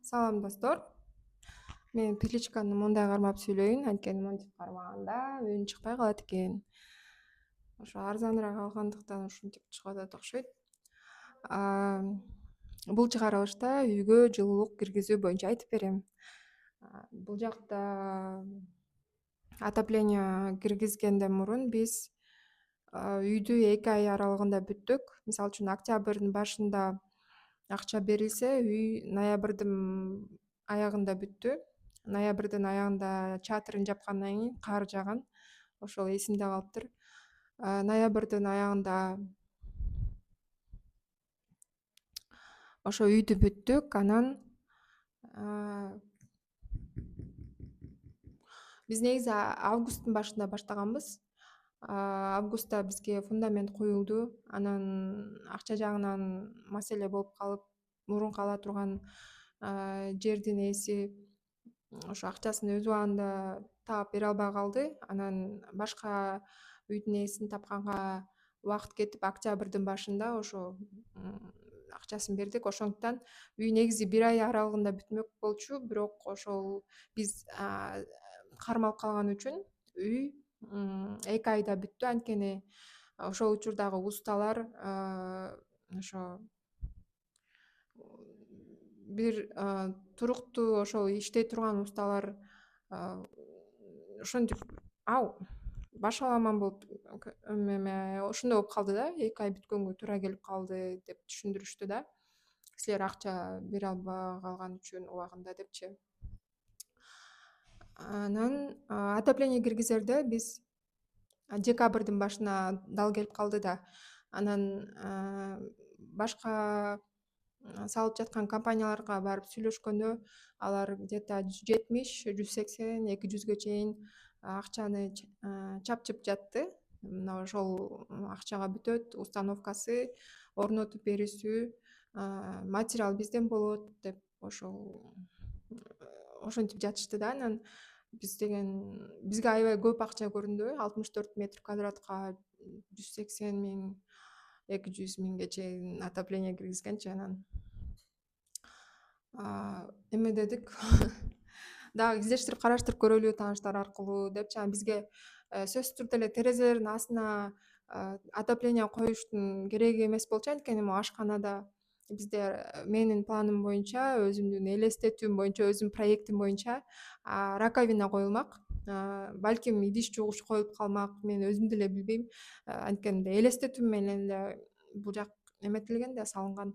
Салам достор. Мен петличканы мындай кармап сүйлөйүн, анткени мынтип кармаганда үн чыкпай калат экен. Ошо арзаныраак алгандыктан ушинтип чыгып атат окшойт. А, Бул чыгарылышта үйгө жылуулук киргизүү боюнча айтып берем. Бул жакта отопление киргизгенден мурун биз үйдү 2 ай аралыгында бүттүк. Мисалы үчүн октябрдын башында акча берилсе, үй ноябрдын аягында бүттү. Ноябрдын аягында чатырын жапкандан кийин кар жааган. Ошол эсимде калыптыр. Ноябрдын аягында ошо үйдү бүттүк. Анан биз негизи августтун башында баштаганбыз. Августта бизге фундамент куюлду. Анан акча жагынан маселе болуп калып, мурунку ала турган жердин ээси ошо акчасын өз убагында таап бере албай калды. Анан башка үйдүн ээсин тапканга убакыт кетип, октябрдын башында ошо акчасын бердик. Ошондуктан үй негизи 1 ай аралыгында бүтмөк болчу, бирок ошол биз кармалып калган үчүн үй 2 айда бүттү. Анткени ошол учурдагы усталар ошо бир туруктуу ошол иштей турган усталар ошентип баш аламан болуп эме ошондой болуп калды да, 2 ай бүткөнгө туура келип калды деп түшүндүрүштү да. Силер акча бере албай калган үчүн убагында депчи. Анан отопление киргизерде биз декабрдын башына дал келип калды да. Анан башка салып жаткан компанияларга барып сүйлөшкөндө алар где-то 70, 180, 200гө чейин акчаны чапчып жатты. Мына ошол акчага бүтөт, установкасы, орнотуп берүүсү, материал бизден болот деп ошентип жатышты да. Анан бизге аябай көп акча көрүндү. 64 метр квадратка 180 миң, 200 миңге чейин отопление киргизгенчи. Анан эме дедик дагы издештирип караштырып көрөлү тааныштар аркылуу депчи. Анан бизге сөзсүз түрдө эле терезелердин астына отопление коюштун кереги эмес болчу. Анткени могу ашканада бизде менин планым боюнча, өзүмдүн элестетүүм боюнча, өзүмдүн проектим боюнча раковина коюлмак. Балким идиш жуугуч коюлуп калмак. Мен өзүм деле билбейм. Анткени элестетүүм менен эле бул жак эметилген да, салынган.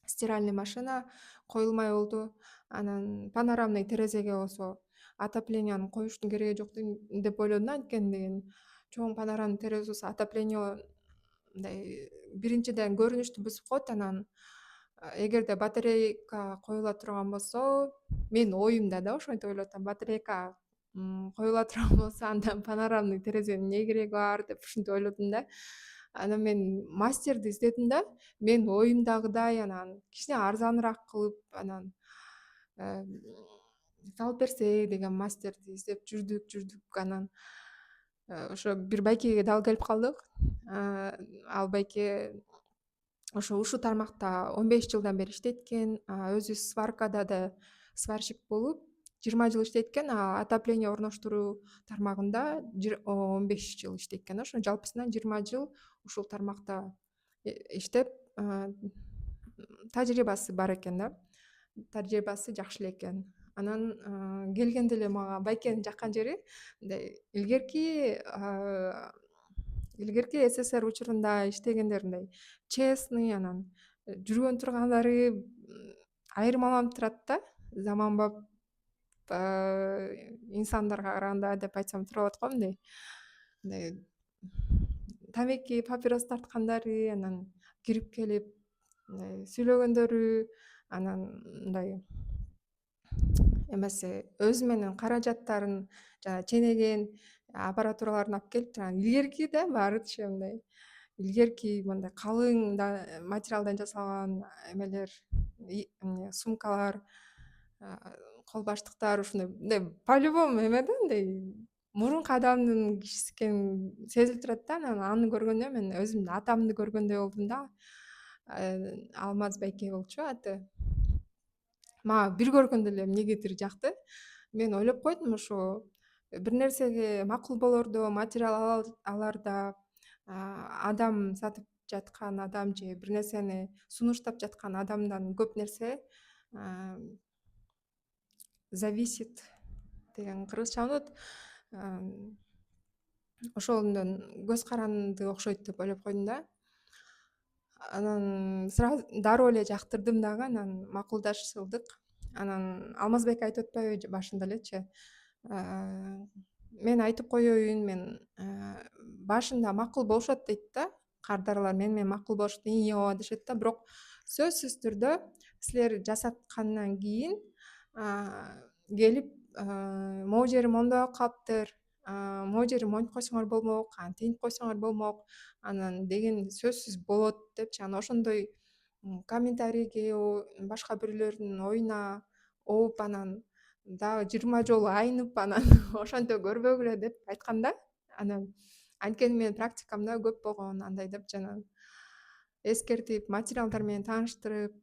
Стиральный машина коюлмай болду. Анан панорамный терезеге болсо отоплениени коюштун кереги жок деп ойлодум да. Анткени чоң панорамный терезе болсо отопление мындай биринчиден көрүнүштү бузуп коет. Анан эгерде батарейка коюла турган болсо, менин оюмда да ошентип ойлоп атам. Батарейка коюла турган болсо, анда панорамный терезенин эмне кереги бар деп ушинтип ойлодум да. Анан мен мастерди издедим да, менин оюмдагыдай анан кичине арзаныраак кылып, анан салып берсек деген мастерди издеп жүрдүк. Анан ошо бир байкеге дал келип калдык. Ал байке ушул тармакта 15 жылдан бери иштейт экен. Өзү сваркада да сварщик болуп 20 жыл иштейт экен. Отопление орноштуруу тармагында 15 жыл иштейт экен. Ошо жалпысынан 20 жыл ушул тармакта иштеп, тажрыйбасы бар экен да. Тажрыйбасы жакшы эле экен. Анан келгенде эле мага байкенин жаккан жери мындай илгерки СССР учурунда иштегендер мындай честный, анан жүргөн тургандары айырмаланып турат да, заманбап инсандарга караганда деп айтсам туура болот го. Мындай тамеки, папирос тарткандары, анан кирип келип мындай сүйлөгөндөрү, анан мындай эмеси өзү менен каражаттарын жана ченеген аппаратураларын алып келип турган. Илгерки да баарычы мындай илгерки мындай калың материалдан жасалган эмелер, сумкалар, кол баштыктар, ушундай мындай по-любому эме да, мындай мурунку адамдын кишиси экени сезилип турат да. Анан аны көргөндө мен өзүмдүн атамды көргөндөй болдум да. Алмаз байке болчу аты. Мага бир көргөндө эле эмнегедир жакты. Мен ойлоп койдум ушу бир нерсеге макул болордо, материал аларда адам сатып жаткан адам же бир нерсени сунуштап жаткан адамдан көп нерсе а, зависит деген кыргызча болот. Ошондон көз каранды окшойт деп ойлоп койдум да. Анан сразу дароо эле жактырдым дагы, анан макулдашылдык. Анан Алмазбек айтып атпайбы башында элечи, мен айтып коеюн, мен башында макул болушат дейт да. Кардаралар менен макул болушат, ооба дешет да, бирок сөзсүз түрдө силер жасаткандан кийин келип могу жери мондой болуп калыптыр, могу жери монтип койсоңор болмок, антип койсоңор болмок, анан деген сөзсүз болот депчи. Анан ошондой комментарийге башка бирөөлөрдүн оюна ооп, анан дагы 20 жолу айнып, анан ошентип көрбөгүлө деп айткан да. Анан анткени менин практикамда көп болгон андай деп, жана эскертип, материалдар менен тааныштырып,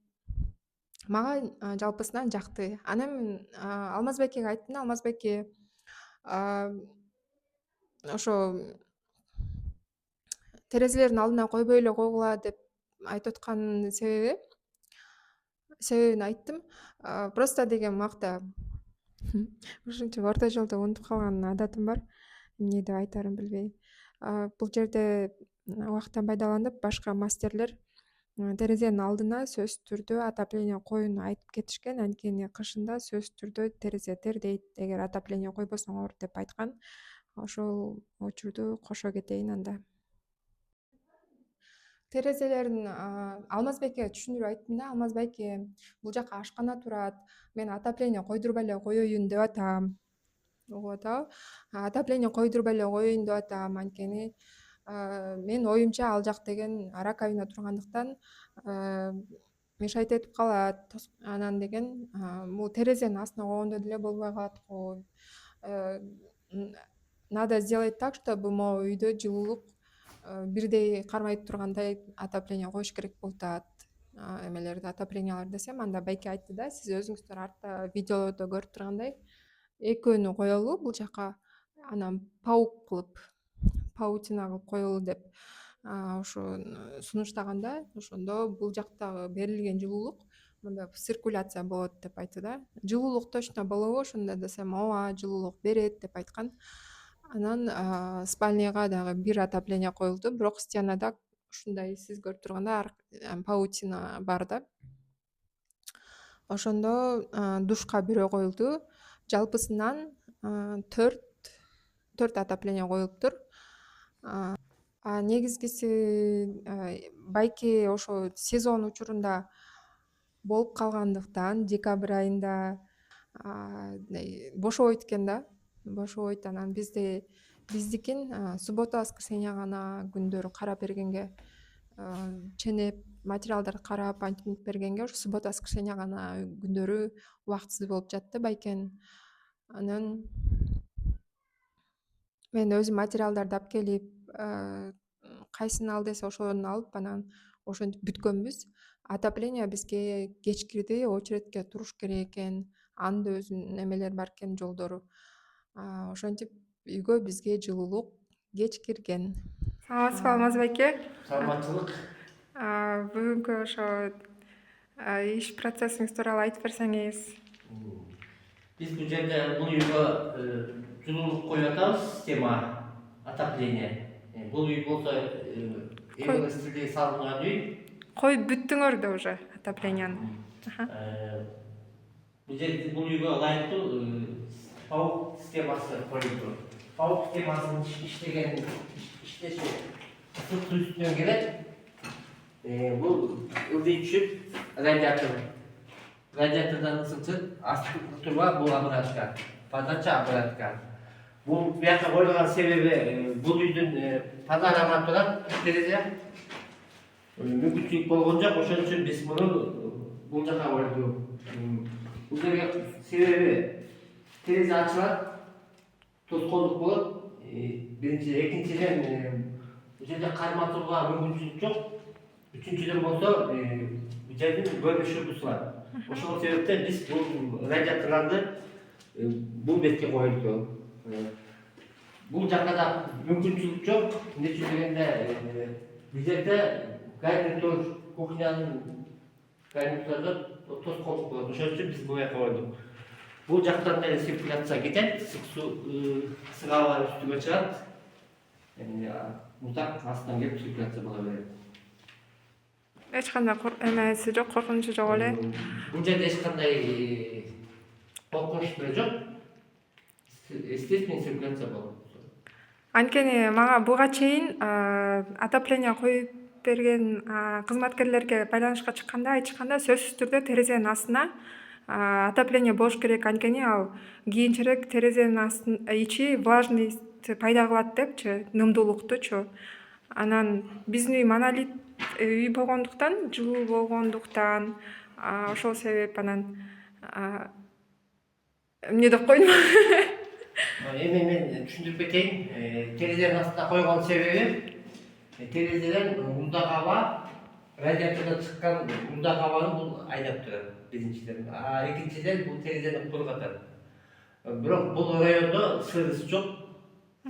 мага жалпысынан жакты. Анан мен Алмазбекеге айттым да, Алмазбеке ошо терезелердин алдына койбой эле койгула деп айтып аткан себебин айттым. Просто деген макта ушинтип орто жолдо унутуп калган адатым бар. Эмне деп айтаарын билбей. Бул жерде убакыттан пайдаланып, башка мастерлер терезенин алдына сөзсүз түрдө отопление коюуну айтып кетишкен. Анткени кышында сөзсүз түрдө терезе тердейт эгер отопление койбосоңор деп айткан. Ошол учурду кошо кетейин анда. Терезелерин Алмазбекке түшүндүрүп айттым да. Алмазбеке, бул жака ашкана турат, мен отопление койдурбай эле коеюн деп атам. Угуп атабы? Отопление койдурбай эле коеюн деп атам, анткени менин оюмча ал жак деген раковина тургандыктан мешать этип калат. Анан деген бул терезенин астына койгондо деле болбой калат го. Надо сделать так, чтобы могу үйдө жылуулук бирдей кармай тургандай отопление коюш керек болуп атат. Эмелерди, отопленияларды десем, анда байке айтты да, сиз өзүңүздөр артта видеолордо көрүп тургандай экөөнү коелу бул жака, анан паук кылып, паутина кылып коелу деп ушу сунуштаганда, ошондо бул жактагы берилген жылуулук мындай циркуляция болот деп айтты да. Жылуулук точно болобу ошондо десем, ооба жылуулук берет деп айткан. Анан спальняга дагы бир отопление коюлду, бирок стенада ушундай сиз көрүп тургандай паутина бар да. Ошондо душка бирөө коюлду. Жалпысынан 4 отопление коюлуптур. Негизгиси байке ошо сезон учурунда болуп калгандыктан декабрь айында бошобойт экен да. Бошобойт. Анан биздикин суббота воскресенье гана күндөрү карап бергенге, ченеп материалдарды карап антип бергенге ошо суббота воскресенье гана күндөрү убактысыз болуп жатты байкенин. Анан мен өзүм материалдарды алып келип, кайсын ал десе ошону алып, анан ошентип бүткөнбүз. Отопление бизге кечкирди, очередке туруш керек экен. Анын да өзүнүн эмелери бар экен, жолдору. Ошентип үйгө бизге жылуулук кеч кирген. Саламатсызбы Алмазбеке? Саламатчылык. Бүгүнкү ошо иш процессиңиз тууралуу айтып берсеңиз. Биз бул жерде бул үйгө жылуулук коюп атабыз, система отопление. Бул үй болсо эвелос стилде салынган үй. Коюп бүттүңөр да уже отопленияны. Бул үйгө ылайыктуу паук системасы коюлду. Паук системасынын иштеши ысык суу үстүнөн келет. Бул ылдый түшүп радиатор. Радиатордан ысык чыгып, астыкы труба бул обратка. Подача обратка. Бул бияка коюлган себеби бул үйдүн панорамасы турат, терезе. Мүмкүнчүлүк болгон жок, ошон үчүн биз муну бул жака койдук. Бул жерге себеби терезе ачылат, тоскоолдук болот. Биринчи, экинчиден бул жерде карматууга мүмкүнчүлүк жок. Üçüncüden bolsa bir жердин бөлүшүүбүз бар. Ошол себептен биз бул радиаторлорду бул бетке коюлду. Бул жакта да мүмкүнчүлүк жок. Эмнечи дегенде бул жерде гарнитур кухнянын гарнитурда тоскоолдук болот. Ошол үчүн биз бул жака койдук. Бул жактан деле циркуляция кетет, ысык аба үстүгө чыгат. Музак астынан келип циркуляция боло берет. Эч кандай эмеси жок, коркунучу жок эле. Бул жерде эч кандай коркунуч деле жок. Естественный циркуляция болот. Анткени мага буга чейин отопление коюп берген кызматкерлерге байланышка чыкканда айтышканда сөзсүз түрдө терезенин астына отопление болуш керек, анткени ал кийинчерээк терезенин астын ичи влажность пайда кылат депчи, нымдуулуктучу. Анан биздин үй монолит үй болгондуктан, жылуу болгондуктан ошол себеп анан эмне деп койдум? Эми мен түшүндүрүп кетейин. Терезенин астына койгон себеби терезеден undак аба, радиатордон чыккан undак абаны бул айдап турат биринчиден. Экинчиден бул терезени кургатат. Бирок бул райондо сырыс жок.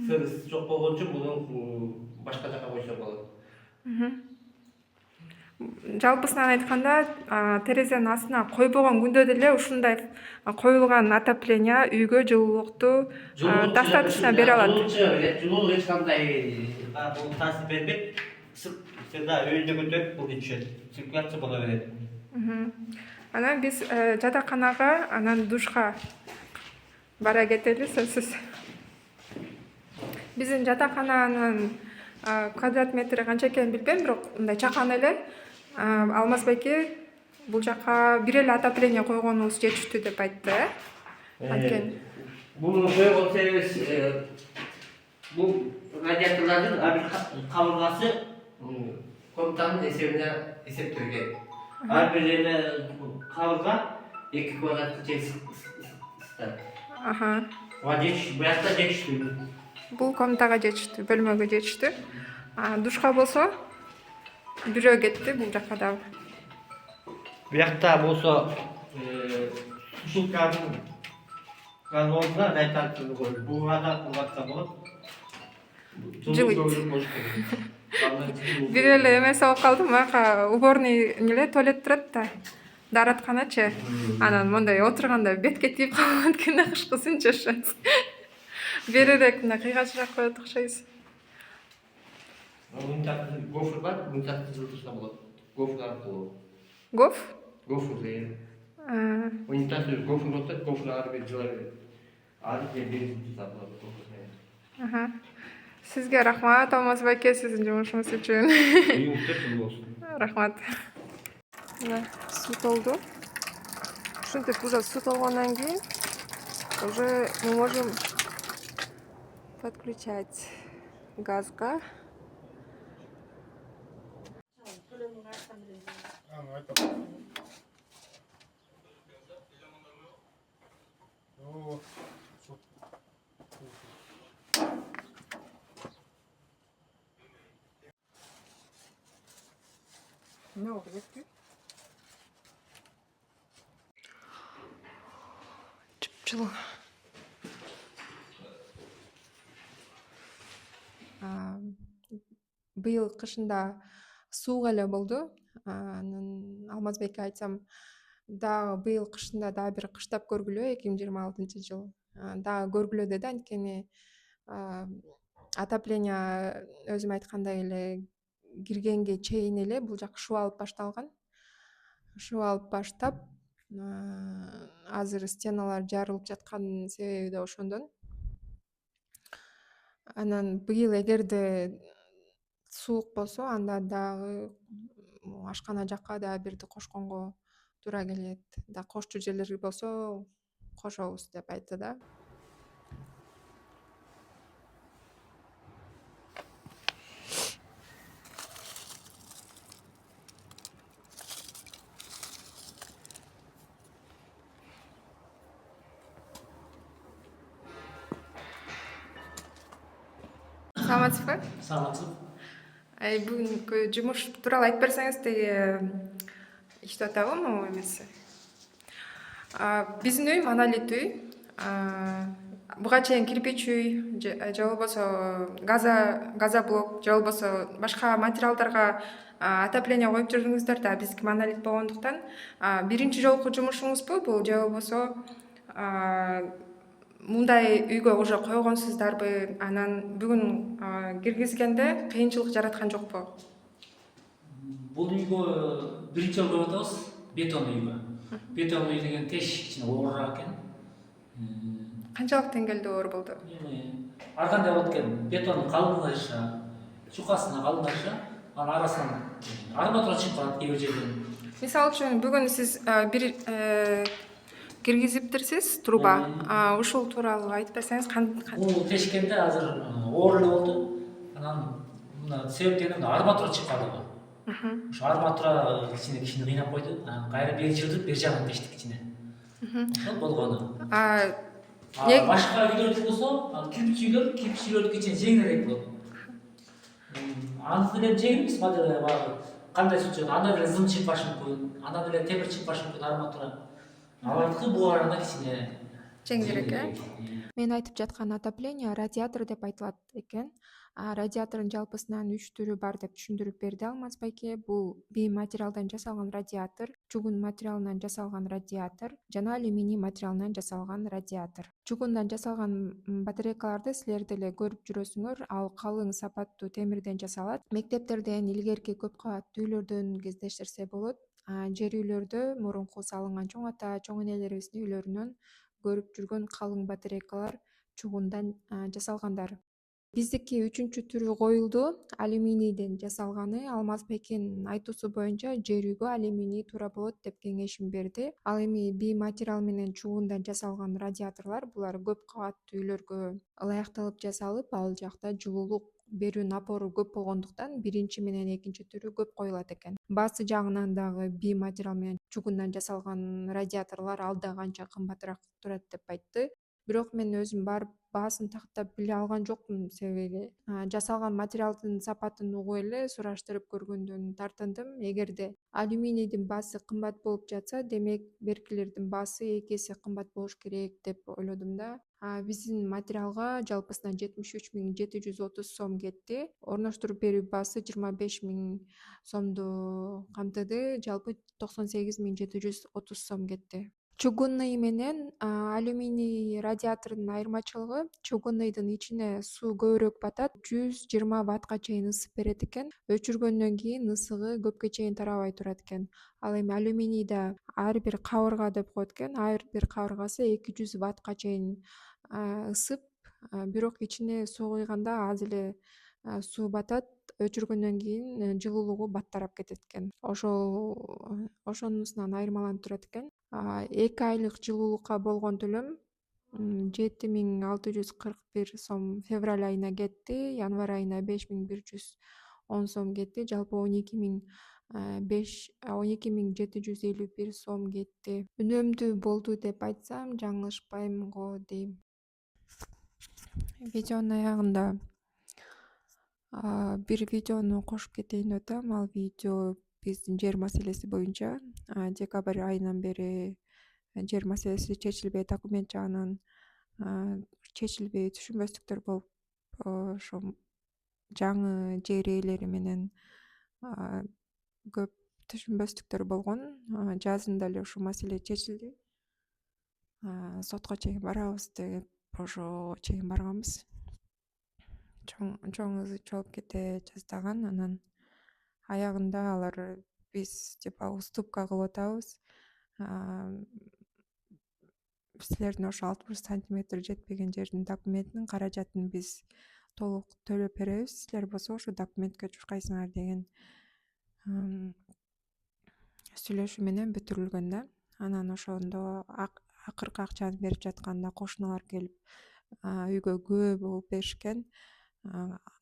Сырыс жок болгон үчүн буну башка жака койсо болот. Жалпысынан айтканда, терезенин астына койбогон күндө деле ушундай коюлган отопление үйгө жылуулукту достаточно бере алат. Жылуулук эч кандай бул таасир бербейт. Ысык сырда өйдө көтөрүп бул ичет. Циркуляция боло берет. Анан биз жатаканага, анан душка бара кетели сөзсүз. Биздин жатакананын квадрат метри канча экенин билбейм, бирок мындай чакан эле. Алмаз байке бул жака бир эле отопление койгонубуз жетиштүү деп айтты. Анткени Бул койгон себебибиз бул радиаторлордун ар бир кабыргасы комнатанын эсебине эсептелген. Ар бир эле кабырга 2 квадратка чейин ысытат. Буякта жетиштүү. Бул комнатага жетиштүү, бөлмөгө жетиштүү. Душка болсо бирөө кетти бул жака дагы. Буякта болсо сушилканын газонуна радиаторду коюп, буга да кулатса болот. Жылыйт. Бир эле эмеси болуп калдым, ага уборный эле туалет турат да. Дааратканачы. Анан мондай отурганда бетке тийип калган экен кышкысынчы ошо. Берерээк мына кыйгачыраак коет окшойбуз. Гофр бар, унитазды жылытышса болот. Гофр аркылуу. Гофр? Унитазды гофр отот, гофр ары бери жыла берет. Ары бери жылытса болот. Сизге рахмат, Алмаз байке, сиздин жумушуңуз үчүн. Үйүңүздөр жылуу болсун. Рахмат. Мына суу толду. Ушинтип уже суу толгондон кийин уже мы можем подключать газга. Ne oldu gitti? Çıpçılı. Быйыл кышында суук эле болду. Анан Алмазбекке айтсам, дагы быйыл кышында дагы бир кыштап көргүлө 2026-жылы. Дагы көргүлө деди, анткени отопление өзүм айткандай эле киргенге чейин эле бул жак шуу алып башталган. Шуу алып баштап, азыр стеналар жарылып жатканынын себеби да ошондон. Анан быйыл эгерде суук болсо, анда дагы ашкана жакка дагы бирди кошконго туура келет. Да кошчу жерлер болсо кошобуз деп айтты да. Саламатсызбы? Саламатсыз. Бүгүнкү жумуш тууралуу айтып берсеңиз, тиги иштеп атабы, могу эмеси? Биздин үй монолит үй. Буга чейин кирпич үй же болбосо газоблок же болбосо башка материалдарга отопление коюп жүрдүңүздөр да, биздики монолит болгондуктан биринчи жолку жумушуңузбу бул же болбосо мындай үйгө уже койгонсуздарбы? Анан бүгүн киргизгенде кыйынчылык жараткан жокпу? Бұл үйге бірінші жол көріп атабыз, бетон үйгө. Бетон үй деген теш кичине оорураак экен. Канчалык деңгээлде оор болду? Ар кандай болот экен, бетондун калыңдыгы, чукасына калыңдыгы, анын арасынан арматура чыгып калат кээ бир жерден. Мисалы үчүн бүгүн сиз бир киргизиптирсиз труба. Ушул тууралуу айтып берсеңиз, Бул тешкенде азыр оор эле болду. Анан мына себептен арматура чыгып калды. Ошо арматура кичине кыйнап койду. Кайра бери жылдырып, бери жагын тештик кичине. Ошол болгону. Башка үйлөрдү болсо, кирпич үйлөрдү кичине жеңилирээк болот. Аны деле жеңил эмес, баягы кандай случай, анда деле зым чыгып калышы мүмкүн, анда деле темир чыгып калышы мүмкүн арматура. Алардыкы буга караганда кичине жеңилирээк. Мен айтып жаткан отопление радиатор деп айтылат экен. Радиатордун жалпысынан 3 түрү бар деп түшүндүрүп берди Алмаз байке. Бул бийим материалдан жасалган радиатор, чугун материалынан жасалган радиатор жана алюминий материалынан жасалган радиатор. Чугундан жасалган батарейкаларды силер деле көрүп жүрөсүңөр. Ал калың сапаттуу темирден жасалат. Мектептерден, илгерки көп кабаттуу үйлөрдөн кездештирсе болот. Жер үйлөрдө мурунку салынган чоң ата, чоң энелерибиздин үйлөрүнөн көрүп жүргөн калың батарейкалар чугундан жасалгандар. Биздики 3-чү түрү коюлду, алюминийден жасалганы. Алмаз байкенин айтуусу боюнча жер үйгө алюминий туура болот деп кеңешин берди. Ал эми бийим материал менен чугундан жасалган радиаторлор булар көп кабаттуу үйлөргө ылайыкталып жасалып, ал жакта жылуулук берүү напору көп болгондуктан биринчи менен экинчи түрү көп коюлат экен. Баасы жагынан дагы бийим материал менен чугундан жасалган радиаторлор ал да канча кымбатыраак турат деп айтты. Бирок мен өзүм барып баасын тактап биле алган жокмун, себеби жасалган материалдын сапатын угуп эле сураштырып көргөндөн тартындым. Эгерде алюминийдин баасы кымбат болуп жатса, демек беркилердин баасы 2 эсе кымбат болуш керек деп ойлодум да. Биздин материалга жалпысынан 73.730 сом кетти. Орноштуруп берүү баасы 25.000 сомду камтыды. Жалпы 98.730 сом кетти. Чугунный менен алюминий радиатордун айырмачылыгы, чугунныйдын ичине суу көбүрөөк батат, 120 ваттка чейин ысып берет экен. Өчүргөндөн кийин ысыгы көпкө чейин тарабай турат экен. Ал эми алюминийда ар бир кабырга деп коет экен, ар бир кабыргасы 200 ваттка чейин ысып, бирок ичине суу куйганда аз эле суу батат. Өчүргөндөн кийин жылуулугу баттарап кетет экен. Ошонусунан айырмаланып турат экен. 2 айлык жылуулукка болгон төлөм 7.641 сом февраль айына кетти, январь айына 5.110 сом кетти. Жалпы 12.751 сом кетти. Үнөмдүү болду деп айтсам жаңылышпайм го дейм. Видеонун аягында бир видеону кошуп кетейин деп атам. Ал видео биздин жер маселеси боюнча декабрь айынан бери жер маселеси чечилбей, документ жагынан чечилбей түшүнбөстүктөр болуп, ошо жаңы жер ээлери менен көп түшүнбөстүктөр болгон. Жазында эле ушул маселе чечилди. Сотко чейин барабыз деп ошого чейин барганбыз. Чоң ызы чогулуп кете жаздаган. Анан аягында алар биз типа уступка кылып атабыз. Силердин ошо 60 сантиметр жетпеген жердин документин каражатын биз толук төлөп беребиз. Силер болсо ошо документке чуркайсыңар деген сүйлөшүү менен бүтүрүлгөн да. Анан ошондо акыркы акчаны берип жатканда кошуналар келип үйгө күбө болуп беришкен.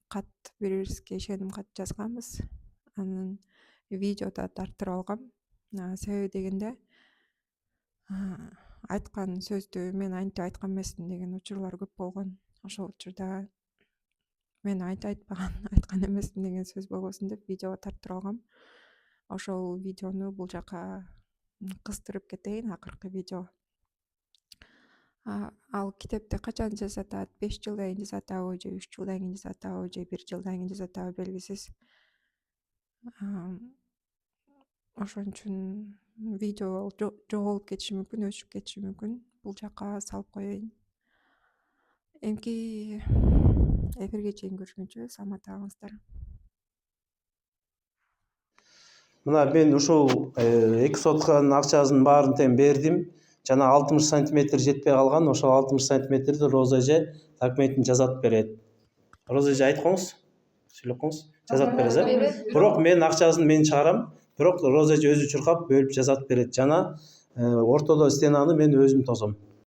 Кат бири-бирибизге ишеним кат жазганбыз. Анан видеода тарттырып алгам. Себеби дегенде айткан сөздү мен антип айткан эмесмин деген учурлар көп болгон. Ошол учурда мен айткан эмесмин деген сөз болбосун деп видеого тарттырып алгам. Ошол видеону бул жака кыстырып кетейин, акыркы видео. Ал китепти качан жасатат? 5 жылдан кийин жасатабы же 3 жылдан кийин жасатабы же 1 жылдан кийин жасатабы белгисиз. Ошон үчүн видео жоголуп кетиши мүмкүн, өчүп кетиши мүмкүн. Бул жака салып коеюн. Эмки эфирге чейин көрүшкөнчө саламатыңыздар. Мына мен ушул 2 сотканын акчасын баарын тең бердим. Жана 60 сантиметр жетпей калган. Ошол 60 сантиметрди Роза эже документин жазат берет. Роза эже айтып коңуз. Сүйлөп коңуз. Жазат берет. Бирок мен акчасын мен чыгарам. Бирок Роза эже өзү чуркап бөлүп жазат берет. Жана ортодо стенаны мен өзүм тосом.